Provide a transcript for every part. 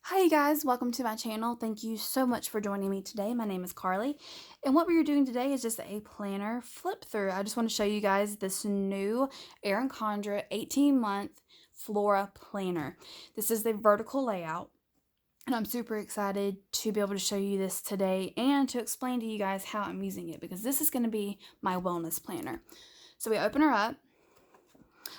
Hi you guys, welcome to my channel. Thank you so much for joining me today. My name is Carly, and what we are doing today is just a planner flip through. I just want to show you guys this new Erin Condren 18-month Flora planner. This is the vertical layout, and I'm super excited to be able to show you this today and to explain to you guys how I'm using it, because this is going to be my wellness planner. So we open her up.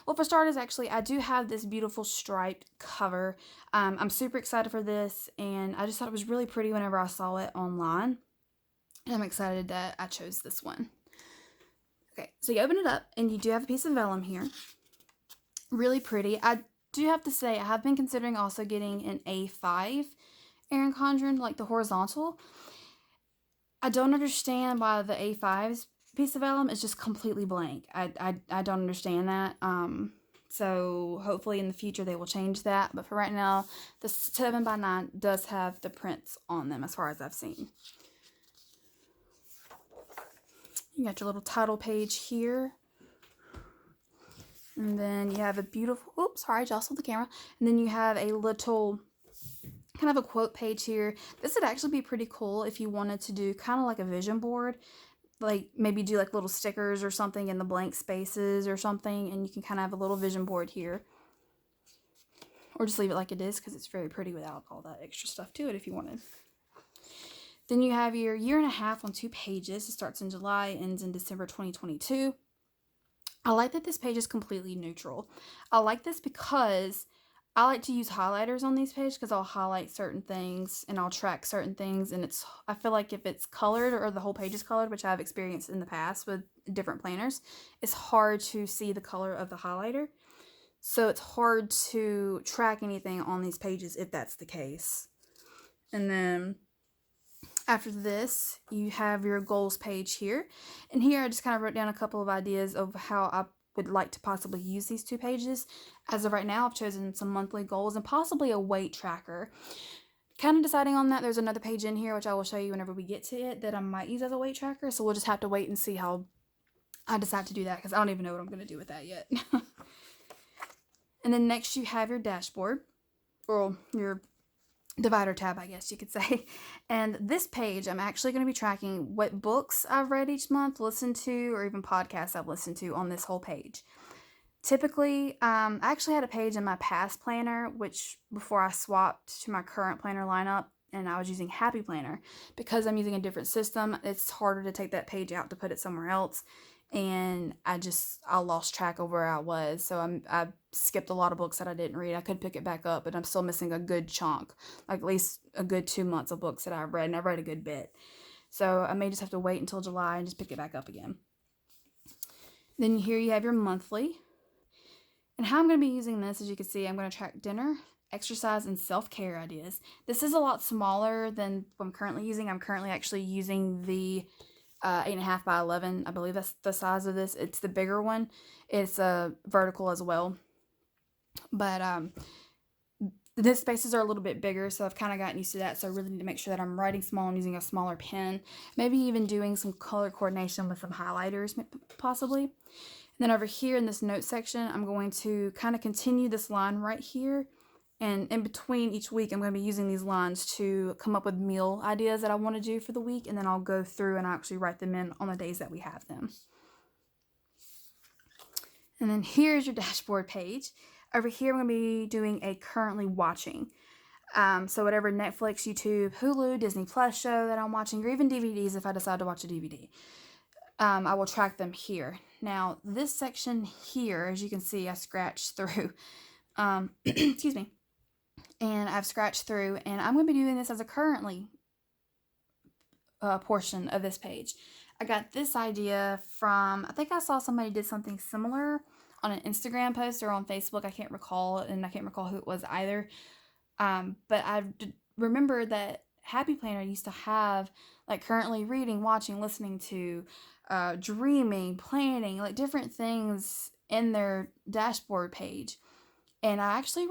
Well, for starters, actually, I do have this beautiful striped cover. I'm super excited for this, and I just thought it was really pretty whenever I saw it online. And I'm excited that I chose this one. Okay, so you open it up, and you do have a piece of vellum here. Really pretty. I do have to say, I have been considering also getting an A5 Erin Condren, like the horizontal. I don't understand why the A5's piece of vellum is just completely blank. I don't understand that. So hopefully in the future they will change that. But for right now, the 7x9 does have the prints on them as far as I've seen. You got your little title page here. And then you have a beautiful, oops, sorry, I jostled the camera. And then you have a little kind of a quote page here. This would actually be pretty cool if you wanted to do kind of like a vision board. Like maybe do like little stickers or something in the blank spaces or something, and you can kind of have a little vision board here. Or just leave it like it is because it's very pretty without all that extra stuff to it if you wanted. Then you have your year and a half on 2 pages. It starts in July, ends in December 2022. I like that this page is completely neutral. I like this because I like to use highlighters on these pages because I'll highlight certain things and I'll track certain things, and I feel like if it's colored or the whole page is colored, which I've experienced in the past with different planners, it's hard to see the color of the highlighter. So it's hard to track anything on these pages if that's the case. And then after this, you have your goals page here. And here I just kind of wrote down a couple of ideas of how I would like to possibly use these 2 pages. As of right now, I've chosen some monthly goals and possibly a weight tracker. Kind of deciding on that. There's another page in here, which I will show you whenever we get to it, that I might use as a weight tracker. So we'll just have to wait and see how I decide to do that, because I don't even know what I'm going to do with that yet. And then next you have your dashboard, or your divider tab, I guess you could say. And this page, I'm actually going to be tracking what books I've read each month, listened to, or even podcasts I've listened to on this whole page. Typically, I actually had a page in my past planner, which before I swapped to my current planner lineup, and I was using Happy Planner. Because I'm using a different system, it's harder to take that page out to put it somewhere else. And I lost track of where I was. So I skipped a lot of books that I didn't read. I could pick it back up, but I'm still missing a good chunk, like at least a good 2 months of books that I've read, and I've read a good bit. So I may just have to wait until July and just pick it back up again. Then here you have your monthly. And how I'm going to be using this, as you can see, I'm going to track dinner, exercise, and self-care ideas. This is a lot smaller than what I'm currently using. I'm currently actually using the 8.5 by 11. I believe that's the size of this. It's the bigger one. It's vertical as well. But the spaces are a little bit bigger, so I've kind of gotten used to that. So I really need to make sure that I'm writing small and using a smaller pen. Maybe even doing some color coordination with some highlighters, possibly. And then over here in this note section, I'm going to kind of continue this line right here. And in between each week, I'm going to be using these lines to come up with meal ideas that I want to do for the week. And then I'll go through and actually write them in on the days that we have them. And then here's your dashboard page. Over here, I'm going to be doing a currently watching. So whatever Netflix, YouTube, Hulu, Disney Plus show that I'm watching, or even DVDs if I decide to watch a DVD. I will track them here. Now, this section here, as you can see, I scratched through. Excuse me. And I've scratched through, and I'm going to be doing this as a currently portion of this page. I got this idea from, I think I saw somebody did something similar on an Instagram post or on Facebook. I can't recall, and I can't recall who it was either. But I remember that Happy Planner used to have like currently reading, watching, listening to, dreaming, planning, like different things in their dashboard page. And I actually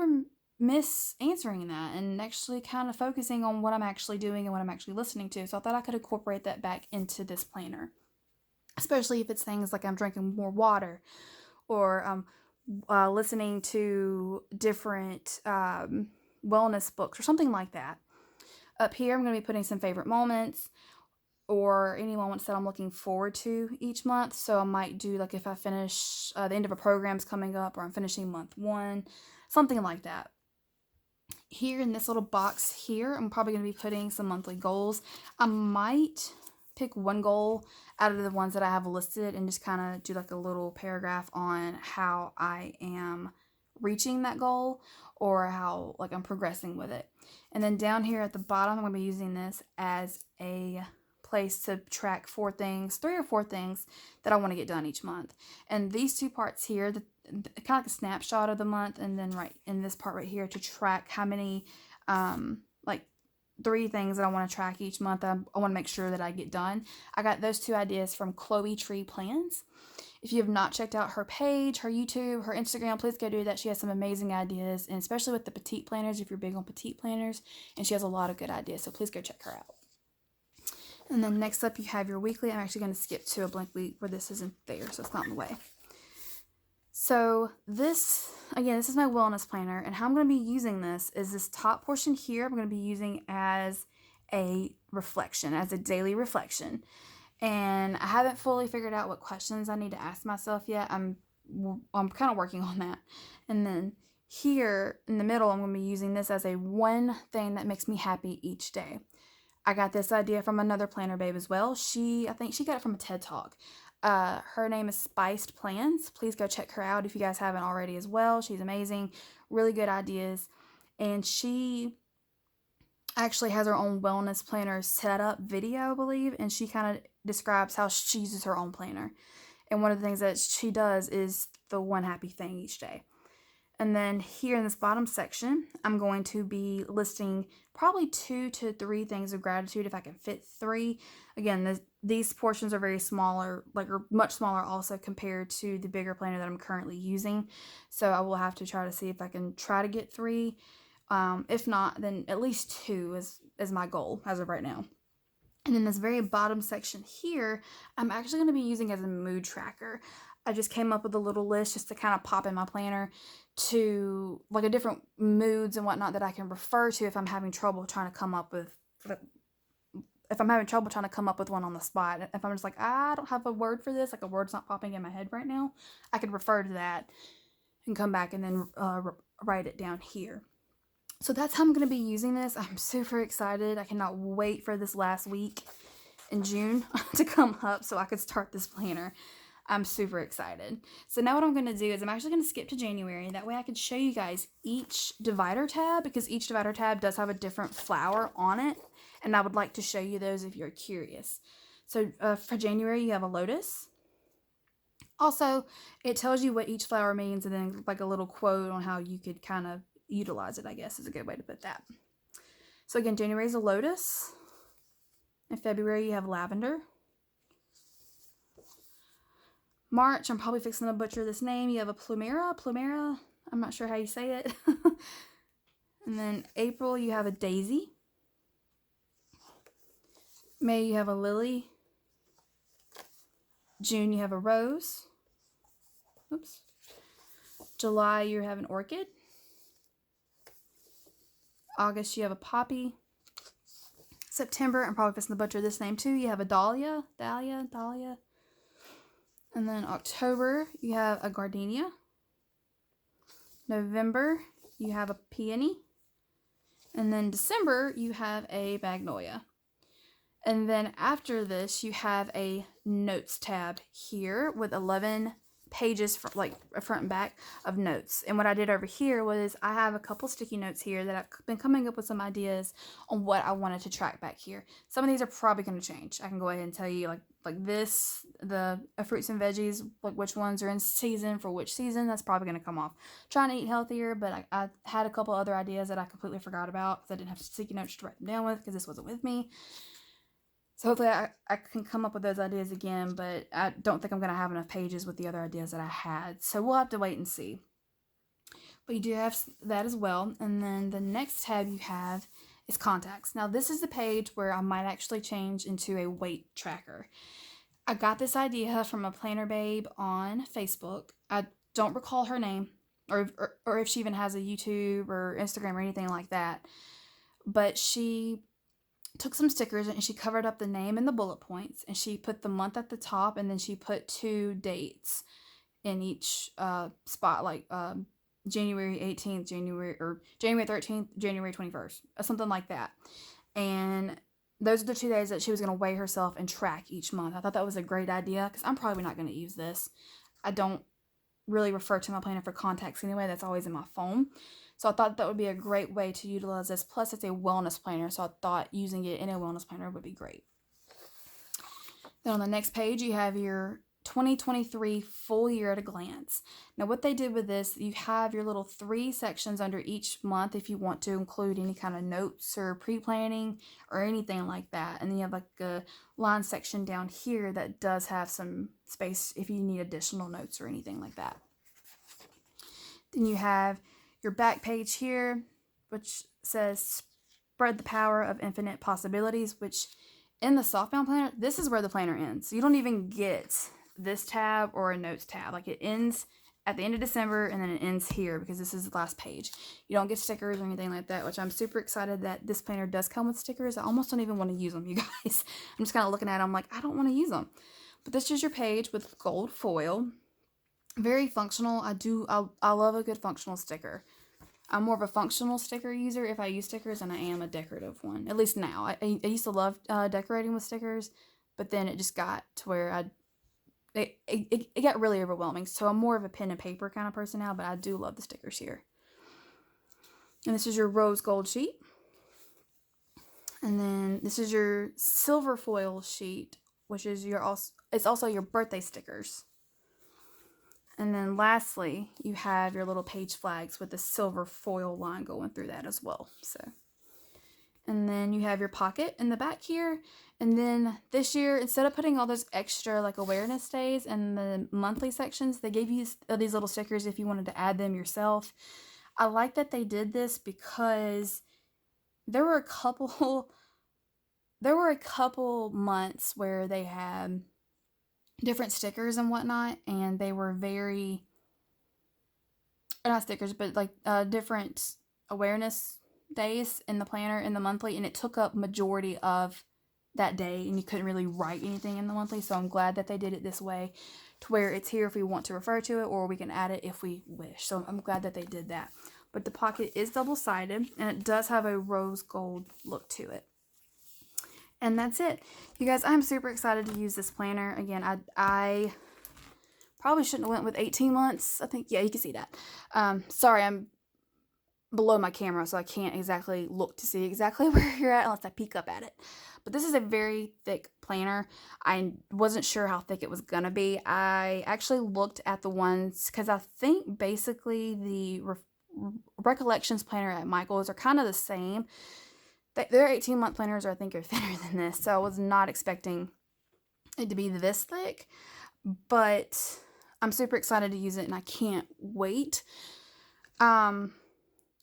miss answering that and actually kind of focusing on what I'm actually doing and what I'm actually listening to. So I thought I could incorporate that back into this planner, especially if it's things like I'm drinking more water, or listening to different wellness books or something like that. Up here, I'm going to be putting some favorite moments or any moments that I'm looking forward to each month. So I might do like if I finish the end of a program's coming up or I'm finishing month 1, something like that. Here in this little box here, I'm probably going to be putting some monthly goals. I might pick one goal out of the ones that I have listed and just kind of do like a little paragraph on how I am reaching that goal or how like I'm progressing with it. And then down here at the bottom, I'm going to be using this as a place to track 3 or 4 things that I want to get done each month. And these 2 parts here, kind of like a snapshot of the month, and then right in this part right here to track how many like 3 things that I want to track each month. I want to make sure that I get done. I got those 2 ideas from Chloetry Plans. If you have not checked out her page, her YouTube, her Instagram, please go do that. She has some amazing ideas, and especially with the petite planners, if you're big on petite planners, and she has a lot of good ideas, so please go check her out. And then next up you have your weekly. I'm actually going to skip to a blank week where this isn't there, so it's not in the way. So this, again, this is my wellness planner, and how I'm going to be using this is this top portion here I'm going to be using as a reflection, as a daily reflection. And I haven't fully figured out what questions I need to ask myself yet. I'm kind of working on that. And then here in the middle, I'm going to be using this as a one thing that makes me happy each day. I got this idea from another planner babe as well. I think she got it from a TED Talk. Her name is Spiced Plans. Please go check her out if you guys haven't already as well. She's amazing. Really good ideas. And she actually has her own wellness planner setup video, I believe. And she kind of describes how she uses her own planner. And one of the things that she does is the one happy thing each day. And then here in this bottom section, I'm going to be listing probably 2 to 3 things of gratitude if I can fit 3. Again, these portions are very smaller, are much smaller also compared to the bigger planner that I'm currently using. So I will have to try to see if I can try to get 3. If not, then at least 2 is my goal as of right now. And in this very bottom section here, I'm actually going to be using as a mood tracker. I just came up with a little list just to kind of pop in my planner to like a different moods and whatnot that I can refer to if I'm having trouble trying to come up with one on the spot. If I'm just like, I don't have a word for this, like a word's not popping in my head right now, I could refer to that and come back and then write it down here. So that's how I'm going to be using this. I'm super excited. I cannot wait for this last week in June to come up so I could start this planner. I'm super excited. So now what I'm going to do is I'm actually going to skip to January. That way I can show you guys each divider tab, because each divider tab does have a different flower on it. And I would like to show you those if you're curious. So for January, you have a lotus. Also, it tells you what each flower means and then like a little quote on how you could kind of utilize it, I guess is a good way to put that. So again, January is a lotus. In February, you have lavender. March, I'm probably fixing to butcher this name. You have a plumera. I'm not sure how you say it. And then April, you have a daisy. May, you have a lily. June, you have a rose. Oops. July, you have an orchid. August, you have a poppy. September, I'm probably fixing to butcher this name too. You have a dahlia. And then October, you have a gardenia. November, you have a peony. And then December, you have a magnolia. And then after this, you have a notes tab here with 11 pages for like a front and back of notes. And what I did over here was I have a couple sticky notes here that I've been coming up with some ideas on what I wanted to track back here. Some of these are probably going to change. I can go ahead and tell you like this, the fruits and veggies, like which ones are in season for which season. That's probably going to come off. Trying to eat healthier, but I had a couple other ideas that I completely forgot about because I didn't have sticky notes to write them down with because this wasn't with me. So hopefully I can come up with those ideas again, but I don't think I'm going to have enough pages with the other ideas that I had. So we'll have to wait and see. But you do have that as well. And then the next tab you have is contacts. Now this is the page where I might actually change into a weight tracker. I got this idea from a planner babe on Facebook. I don't recall her name. or if she even has a YouTube or Instagram or anything like that. But she took some stickers and she covered up the name and the bullet points, and she put the month at the top, and then she put 2 dates in each spot, like January 18th, January 13th, January 21st, something like that. And those are the 2 days that she was going to weigh herself and track each month. I thought that was a great idea because I'm probably not going to use this. I don't really refer to my planner for contacts anyway. That's always in my phone. So I thought that would be a great way to utilize this. Plus, it's a wellness planner, so I thought using it in a wellness planner would be great. Then on the next page, you have your 2023 full year at a glance. Now, what they did with this, you have your little 3 sections under each month if you want to include any kind of notes or pre-planning or anything like that. And then you have like a line section down here that does have some space if you need additional notes or anything like that. Then you have your back page here, which says spread the power of infinite possibilities, which in the softbound planner, this is where the planner ends. So you don't even get this tab or a notes tab. Like, it ends at the end of December and then it ends here because this is the last page. You don't get stickers or anything like that, which I'm super excited that this planner does come with stickers. I almost don't even want to use them, you guys. I'm just kind of looking at them like, I don't want to use them. But this is your page with gold foil. Very functional. I love a good functional sticker. I'm more of a functional sticker user if I use stickers than I am a decorative one. At least now. I used to love decorating with stickers, but then it just got to where it got really overwhelming. So I'm more of a pen and paper kind of person now, but I do love the stickers here. And this is your rose gold sheet. And then this is your silver foil sheet, which is it's also your birthday stickers. And then lastly, you have your little page flags with the silver foil line going through that as well. So, and then you have your pocket in the back here. And then this year, instead of putting all those extra like awareness days in the monthly sections, they gave you these little stickers if you wanted to add them yourself. I like that they did this because there were a couple months where they had different stickers and whatnot, and they were not stickers, but like different awareness days in the planner, in the monthly, and it took up majority of that day, and you couldn't really write anything in the monthly. So I'm glad that they did it this way, to where it's here if we want to refer to it, or we can add it if we wish. So I'm glad that they did that. But the pocket is double-sided, and it does have a rose gold look to it. And that's it. You guys, I'm super excited to use this planner. Again, I probably shouldn't have went with 18 months. I think, yeah, you can see that. Sorry, I'm below my camera, so I can't exactly look to see exactly where you're at unless I peek up at it. But this is a very thick planner. I wasn't sure how thick it was going to be. I actually looked at the ones, because I think basically the Recollections planner at Michael's are kind of the same. Their 18-month planners, I think, are thinner than this, so I was not expecting it to be this thick, but I'm super excited to use it, and I can't wait. I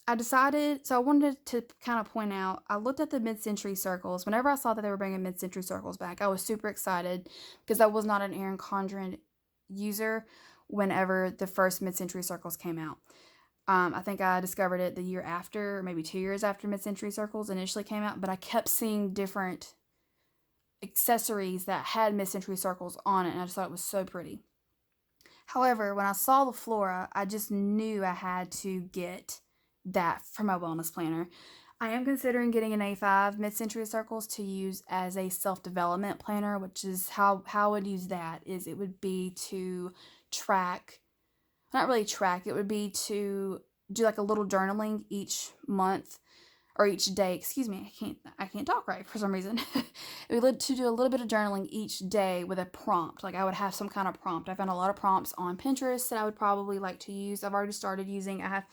wanted to kind of point out, I looked at the mid-century circles. Whenever I saw that they were bringing mid-century circles back, I was super excited because I was not an Erin Condren user whenever the first mid-century circles came out. I think I discovered it the year after, or maybe 2 years after mid-century circles initially came out, but I kept seeing different accessories that had mid-century circles on it, and I just thought it was so pretty. However, when I saw the Flora, I just knew I had to get that for my wellness planner. I am considering getting an A5 mid-century circles to use as a self-development planner, which is how I would use that, is it would be to track, not really track, it would be to do like a little journaling each month or each day. Excuse me, I can't talk right for some reason. It would to do a little bit of journaling each day with a prompt. Like, I would have some kind of prompt. I found a lot of prompts on Pinterest that I would probably like to use. I've already started using. I have,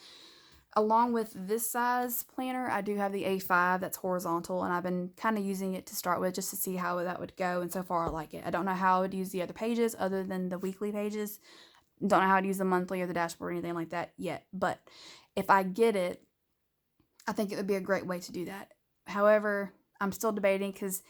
along with this size planner, I do have the A5 that's horizontal, and I've been kind of using it to start with just to see how that would go, and so far I like it. I don't know how I would use the other pages other than the weekly pages. Don't know how to use the monthly or the dashboard or anything like that yet, but if I get it, I think it would be a great way to do that. However, I'm still debating because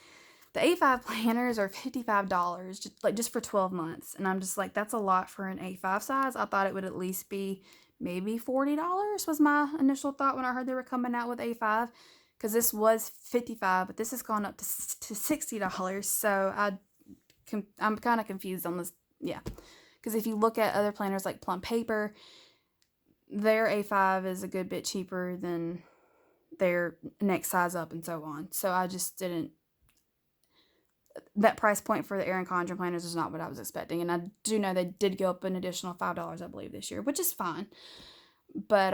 the A5 planners are $55 just for 12 months, and I'm just like, that's a lot for an A5 size. I thought it would at least be maybe $40 was my initial thought when I heard they were coming out with A5, because this was $55, but this has gone up to $60. So I'm kind of confused on this. Yeah, because if you look at other planners like Plum Paper, their A5 is a good bit cheaper than their next size up and so on. So I just didn't, that price point for the Erin Condren planners is not what I was expecting. And I do know they did go up an additional $5, I believe, this year, which is fine. But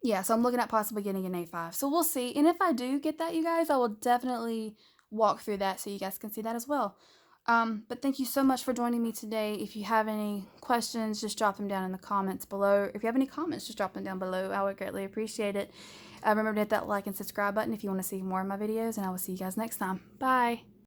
yeah, so I'm looking at possibly getting an A5. So we'll see. And if I do get that, you guys, I will definitely walk through that so you guys can see that as well. But thank you so much for joining me today. If you have any questions, just drop them down in the comments below. If you have any comments, just drop them down below. I would greatly appreciate it. Remember to hit that like and subscribe button if you want to see more of my videos, and I will see you guys next time. Bye!